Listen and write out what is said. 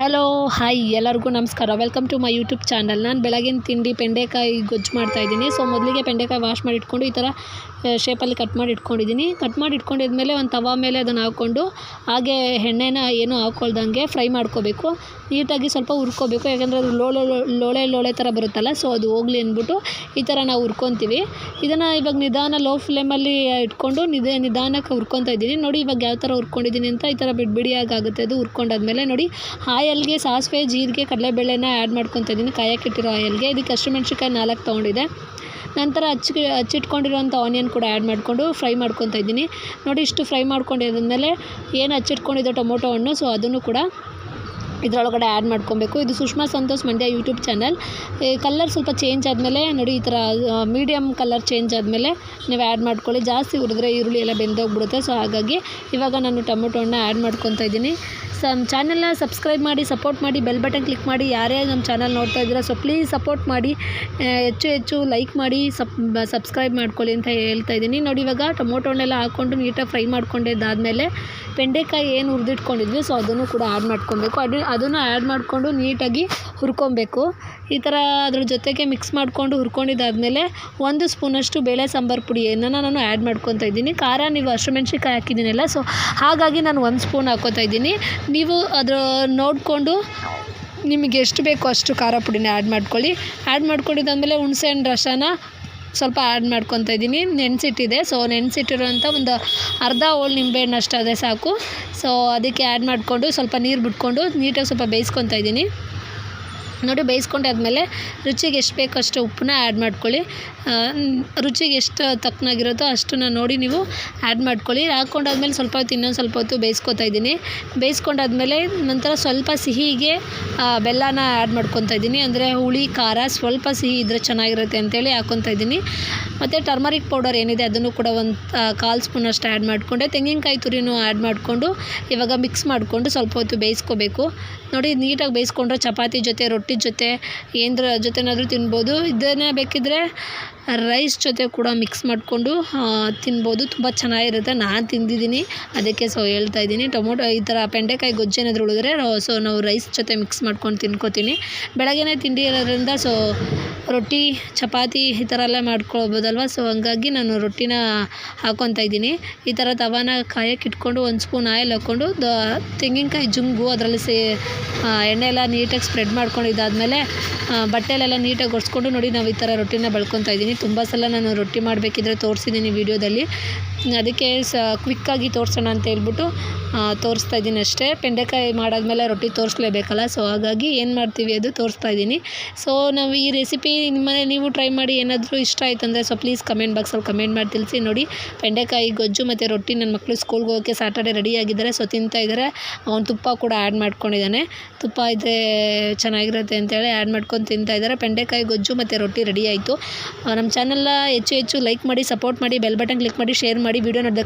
Hello hi ಎಲ್ಲರಿಗೂ ನಮಸ್ಕಾರ. Welcome to my YouTube channel. ನಾನು ಬೆಳಗಿನ ತಿಂಡಿ ಬೆಂಡೆಕಾಯಿ ಗೊಜ್ಜು ಮಾಡ್ತಾಯಿದ್ದೀನಿ. ಸೊ ಮೊದಲಿಗೆ ಬೆಂಡೆಕಾಯಿ ವಾಶ್ ಮಾಡಿ ಇಟ್ಕೊಂಡು ಈ ಥರ ಶೇಪಲ್ಲಿ ಕಟ್ ಮಾಡಿ ಇಟ್ಕೊಂಡಿದ್ದೀನಿ. ಕಟ್ ಮಾಡಿ ಇಟ್ಕೊಂಡಿದ್ಮೇಲೆ ಒಂದು ತವಾ ಮೇಲೆ ಅದನ್ನು ಹಾಕ್ಕೊಂಡು ಹಾಗೆ ಎಣ್ಣೆನ ಏನೂ ಹಾಕ್ಕೊಳ್ದಂಗೆ ಫ್ರೈ ಮಾಡ್ಕೋಬೇಕು. ನೀಟಾಗಿ ಸ್ವಲ್ಪ ಹುರ್ಕೋಬೇಕು, ಯಾಕಂದರೆ ಅದು ಲೋಳೆ ಥರ ಬರುತ್ತಲ್ಲ, ಸೊ ಅದು ಹೋಗಲಿ ಅಂದ್ಬಿಟ್ಟು ಈ ಥರ ನಾವು ಹುರ್ಕೊತೀವಿ. ಇದನ್ನು ಇವಾಗ ನಿಧಾನ ಲೋ ಫ್ಲೇಮಲ್ಲಿ ಇಟ್ಕೊಂಡು ನಿಧಾನಕ್ಕೆ ಹುರ್ಕೊತಾ ಇದ್ದೀನಿ. ನೋಡಿ ಇವಾಗ ಯಾವ ಥರ ಹುರ್ಕೊಂಡಿದ್ದೀನಿ ಅಂತ. ಈ ಥರ ಬಿಡಿಯಾಗುತ್ತೆ ಅದು ಹುರ್ಕೊಂಡಾದ್ಮೇಲೆ ನೋಡಿ ಆಯಲ್ಗೆ ಸಾಸಿವೆ, ಜೀರಿಗೆ, ಕಡಲೆಬೇಳೆನ ಆ್ಯಡ್ ಮಾಡ್ಕೊತಾ ಇದ್ದೀನಿ. ಕಾಯಕ್ಕಿಟ್ಟಿರೋ ಆಯಲ್ಗೆ ಇದಕ್ಕೆ ಹಸಿಮೆಣ್ಸಿನ್ಕಾಯಿ 4 ತೊಗೊಂಡಿದ್ದೆ. ನಂತರ ಹಚ್ಚಿಟ್ಕೊಂಡಿರೋಂಥ ಆನಿಯನ್ ಕೂಡ ಆ್ಯಡ್ ಮಾಡಿಕೊಂಡು ಫ್ರೈ ಮಾಡ್ಕೊತಾ ಇದ್ದೀನಿ. ನೋಡಿ ಇಷ್ಟು ಫ್ರೈ ಮಾಡ್ಕೊಂಡಿದ್ದಾದ್ಮೇಲೆ ಏನು ಹಚ್ಚಿಟ್ಕೊಂಡಿದ್ದೋ ಟೊಮೊಟೊ ಹಣ್ಣು, ಸೊ ಅದನ್ನು ಕೂಡ ಇದರೊಳಗಡೆ ಆ್ಯಡ್ ಮಾಡ್ಕೊಬೇಕು. ಇದು Sushma Santosh Mandya YouTube channel. Colour ಸ್ವಲ್ಪ ಚೇಂಜ್ ಆದಮೇಲೆ ನೋಡಿ ಈ ಥರ ಮೀಡಿಯಮ್ ಕಲರ್ ಚೇಂಜ್ ಆದಮೇಲೆ ನೀವು ಆ್ಯಡ್ ಮಾಡ್ಕೊಳ್ಳಿ. ಜಾಸ್ತಿ ಹುರಿದ್ರೆ ಈರುಳ್ಳಿ ಎಲ್ಲ ಬೆಂದೋಗ್ಬಿಡುತ್ತೆ. ಸೊ ಹಾಗಾಗಿ ಇವಾಗ ನಾನು ಟೊಮೊಟೊ ಹಣ್ಣು ಆ್ಯಡ್ ಮಾಡ್ಕೊತಾ ಇದ್ದೀನಿ. ನಮ್ಮ ಚಾನಲ್ನ ಸಬ್ಸ್ಕ್ರೈಬ್ ಮಾಡಿ, ಸಪೋರ್ಟ್ ಮಾಡಿ, ಬೆಲ್ ಬಟನ್ ಕ್ಲಿಕ್ ಮಾಡಿ. ಯಾರೇ ನಮ್ಮ ಚಾನಲ್ ನೋಡ್ತಾ ಇದ್ದೀರಾ ಸೊ ಪ್ಲೀಸ್ ಸಪೋರ್ಟ್ ಮಾಡಿ, ಹೆಚ್ಚು ಲೈಕ್ ಮಾಡಿ, ಸಬ್ಸ್ಕ್ರೈಬ್ ಮಾಡ್ಕೊಳ್ಳಿ ಅಂತ ಹೇಳ್ತಾ ಇದ್ದೀನಿ. ನೋಡಿ ಇವಾಗ ಟೊಮೊಟೊ ಹಣ್ಣೆಲ್ಲ ಹಾಕ್ಕೊಂಡು ನೀಟಾಗಿ ಫ್ರೈ ಮಾಡ್ಕೊಂಡಿದ್ದಾದಮೇಲೆ ಬೆಂಡೆಕಾಯಿ ಏನು ಹುರಿದಿಟ್ಕೊಂಡಿದ್ವಿ ಸೊ ಅದನ್ನು ಕೂಡ ಆ್ಯಡ್ ಮಾಡ್ಕೊಬೇಕು. ಅದನ್ನು ಆ್ಯಡ್ ಮಾಡಿಕೊಂಡು ನೀಟಾಗಿ ಹುರ್ಕೊಬೇಕು. ಈ ಥರ ಅದ್ರ ಜೊತೆಗೆ ಮಿಕ್ಸ್ ಮಾಡಿಕೊಂಡು ಹುರ್ಕೊಂಡಿದ್ದಾದಮೇಲೆ 1 ಸ್ಪೂನಷ್ಟು ಬೇಳೆ ಸಾಂಬಾರು ಪುಡಿಯನ್ನು ನಾನು ಆ್ಯಡ್ ಮಾಡ್ಕೊತಾ ಇದ್ದೀನಿ. ಖಾರ ನೀವು ಹಸಿಮೆಣ್ಸಿನ್ಕಾಯಿ ಹಾಕಿದ್ದೀನಲ್ಲ, ಸೊ ಹಾಗಾಗಿ ನಾನು 1 ಸ್ಪೂನ್ ಹಾಕ್ಕೋತಾ ಇದ್ದೀನಿ. ನೀವು ಅದರ ನೋಡಿಕೊಂಡು ನಿಮಗೆ ಎಷ್ಟು ಬೇಕೋ ಅಷ್ಟು ಖಾರ ಪುಡಿನ ಆ್ಯಡ್ ಮಾಡ್ಕೊಳ್ಳಿ. ಆ್ಯಡ್ ಮಾಡ್ಕೊಂಡಿದ್ದಾದಮೇಲೆ ಹುಣಸೆಹಣ್ಣು ರಸನ ಸ್ವಲ್ಪ ಆ್ಯಡ್ ಮಾಡ್ಕೊತಾ ಇದ್ದೀನಿ. ನೆನೆಸಿಟ್ಟಿದೆ, ಸೊ ನೆನೆಸಿಟ್ಟಿರೋಂಥ ಒಂದು ಅರ್ಧ ಹೋಳು ನಿಂಬೆಹಣ್ಣು ಅಷ್ಟು ಅದೇ ಸಾಕು. ಸೊ ಅದಕ್ಕೆ ಆ್ಯಡ್ ಮಾಡಿಕೊಂಡು ಸ್ವಲ್ಪ ನೀರು ಬಿಟ್ಕೊಂಡು ನೀಟಾಗಿ ಸ್ವಲ್ಪ ಬೇಯಿಸ್ಕೊತಾ ಇದ್ದೀನಿ. ನೋಡಿ ಬೇಯಿಸ್ಕೊಂಡಾದ್ಮೇಲೆ ರುಚಿಗೆ ಎಷ್ಟು ಬೇಕೋ ಅಷ್ಟು ಉಪ್ಪನ್ನ ಆ್ಯಡ್ ಮಾಡ್ಕೊಳ್ಳಿ. ರುಚಿಗೆ ಎಷ್ಟು ತಕ್ಕನಾಗಿರುತ್ತೋ ಅಷ್ಟನ್ನು ನೋಡಿ ನೀವು ಆ್ಯಡ್ ಮಾಡ್ಕೊಳ್ಳಿ. ಹಾಕ್ಕೊಂಡಾದ್ಮೇಲೆ ಇನ್ನೊಂದು ಸ್ವಲ್ಪ ಹೊತ್ತು ಬೇಯಿಸ್ಕೊತಾ ಇದ್ದೀನಿ. ಬೇಯಿಸ್ಕೊಂಡಾದ್ಮೇಲೆ ನಂತರ ಸ್ವಲ್ಪ ಸಿಹಿಗೆ ಬೆಲ್ಲನ ಆ್ಯಡ್ ಮಾಡ್ಕೊತಾ ಇದ್ದೀನಿ. ಅಂದರೆ ಹುಳಿ ಖಾರ ಸ್ವಲ್ಪ ಸಿಹಿ ಇದ್ದರೆ ಚೆನ್ನಾಗಿರುತ್ತೆ ಅಂತೇಳಿ ಹಾಕ್ಕೊತಾ ಇದ್ದೀನಿ. ಮತ್ತು ಟರ್ಮರಿಕ್ ಪೌಡರ್ ಏನಿದೆ ಅದನ್ನು ಕೂಡ ಒಂದು 1/4 ಸ್ಪೂನಷ್ಟು ಆ್ಯಡ್ ಮಾಡಿಕೊಂಡೆ. ತೆಂಗಿನಕಾಯಿ ತುರಿನೂ ಆ್ಯಡ್ ಮಾಡಿಕೊಂಡು ಇವಾಗ ಮಿಕ್ಸ್ ಮಾಡಿಕೊಂಡು ಸ್ವಲ್ಪ ಹೊತ್ತು ಬೇಯಿಸ್ಕೋಬೇಕು. ನೋಡಿ ನೀಟಾಗಿ ಬೇಯಿಸ್ಕೊಂಡ್ರೆ ಚಪಾತಿ ಜೊತೆ, ರೊಟ್ಟಿ ಜೊತೆ, ಏನರ ಜೊತೆನಾದರೂ ತಿನ್ಬೋದು. ಇದನ್ನೇ ಬೇಕಿದ್ದರೆ ರೈಸ್ ಜೊತೆ ಕೂಡ ಮಿಕ್ಸ್ ಮಾಡಿಕೊಂಡು ತಿನ್ಬೋದು. ತುಂಬ ಚೆನ್ನಾಗಿರುತ್ತೆ. ನಾನು ತಿಂದಿದ್ದೀನಿ, ಅದಕ್ಕೆ ಸೊ ಹೇಳ್ತಾ ಇದ್ದೀನಿ. ಟೊಮೊಟೊ ಈ ಥರ ಬೆಂಡೆಕಾಯಿ ಗೊಜ್ಜು ಏನಾದರೂ ಉಳಿದ್ರೆ ಸೊ ನಾವು ರೈಸ್ ಜೊತೆ ಮಿಕ್ಸ್ ಮಾಡ್ಕೊಂಡು ತಿನ್ಕೋತೀನಿ. ಬೆಳಗ್ಗೆನೇ ತಿಂಡಿ ಇರೋದ್ರಿಂದ ಸೊ ರೊಟ್ಟಿ, ಚಪಾತಿ ಈ ಥರ ಎಲ್ಲ ಮಾಡ್ಕೊಳ್ಬೋದಲ್ವ. ಸೊ ಹಂಗಾಗಿ ನಾನು ರೊಟ್ಟಿನ ಹಾಕ್ಕೊತಾ ಇದ್ದೀನಿ. ಈ ಥರ ತವಾನ ಕಾಯಕ್ಕೆ ಇಟ್ಕೊಂಡು 1 ಸ್ಪೂನ್ ಆಯಿಲ್ ಹಾಕ್ಕೊಂಡು ತೆಂಗಿನಕಾಯಿ ಜುಂಗು ಅದರಲ್ಲಿ ಎಣ್ಣೆ ಎಲ್ಲ ನೀಟಾಗಿ ಸ್ಪ್ರೆಡ್ ಮಾಡ್ಕೊಂಡಿದ್ದಾದಮೇಲೆ ಬಟ್ಟೆಲೆಲ್ಲ ನೀಟಾಗಿ ಒರೆಸ್ಕೊಂಡು ನೋಡಿ ನಾವು ಈ ಥರ ರೊಟ್ಟಿನ ಬಳ್ಕೊತಾ ಇದ್ದೀನಿ. ತುಂಬ ಸಲ ನಾನು ರೊಟ್ಟಿ ಮಾಡಬೇಕಿದ್ರೆ ತೋರಿಸಿದ್ದೀನಿ ವೀಡಿಯೋದಲ್ಲಿ, ಅದಕ್ಕೆ ಕ್ವಿಕ್ಕಾಗಿ ತೋರಿಸೋಣ ಅಂತ ಹೇಳ್ಬಿಟ್ಟು ತೋರಿಸ್ತಾ ಇದ್ದೀನಿ ಅಷ್ಟೇ. ಬೆಂಡೆಕಾಯಿ ಮಾಡಾದ್ಮೇಲೆ ರೊಟ್ಟಿ ತೋರಿಸ್ಲೇಬೇಕಲ್ಲ, ಸೊ ಹಾಗಾಗಿ ಏನು ಮಾಡ್ತೀವಿ ಅದು ತೋರಿಸ್ತಾ ಇದ್ದೀನಿ. ಸೊ ನಾವು ಈ ರೆಸಿಪಿ ನಿಮ್ಮನೆ ನೀವು ಟ್ರೈ ಮಾಡಿ. ಏನಾದರೂ ಇಷ್ಟ ಆಯ್ತು ಅಂದರೆ ಸೊ ಪ್ಲೀಸ್ ಕಮೆಂಟ್ ಬಾಕ್ಸಲ್ಲಿ ಕಮೆಂಟ್ ಮಾಡಿ ತಿಳಿಸಿ. ನೋಡಿ ಬೆಂಡೆಕಾಯಿ ಗೊಜ್ಜು ಮತ್ತು ರೊಟ್ಟಿ ನನ್ನ ಮಕ್ಕಳು ಸ್ಕೂಲ್ಗೆ ಹೋಗೋಕ್ಕೆ ಸಾಟರ್ಡೆ ರೆಡಿಯಾಗಿದ್ದಾರೆ. ಸೊ ತಿಂತಾ ಇದ್ದಾರೆ. ಅವ್ನು ತುಪ್ಪ ಕೂಡ ಆ್ಯಡ್ ಮಾಡ್ಕೊಂಡಿದ್ದಾನೆ. ತುಪ್ಪ ಇದ್ದರೆ ಚೆನ್ನಾಗಿರುತ್ತೆ ಅಂತೇಳಿ ಆ್ಯಡ್ ಮಾಡ್ಕೊಂಡು ತಿಂತಾ ಇದ್ದಾರೆ. ಬೆಂಡೆಕಾಯಿ ಗೊಜ್ಜು ಮತ್ತು ರೊಟ್ಟಿ ರೆಡಿ ಆಯಿತು. ನಮ್ಮ ಚಾನಲ್ನ ಹೆಚ್ಚು ಲೈಕ್ ಮಾಡಿ, ಸಪೋರ್ಟ್ ಮಾಡಿ, ಬೆಲ್ ಬಟನ್ ಕ್ಲಿಕ್ ಮಾಡಿ, ಶೇರ್ ಮಾಡಿ. ವಿಡಿಯೋ ನೋಡೋದಕ್ಕೆ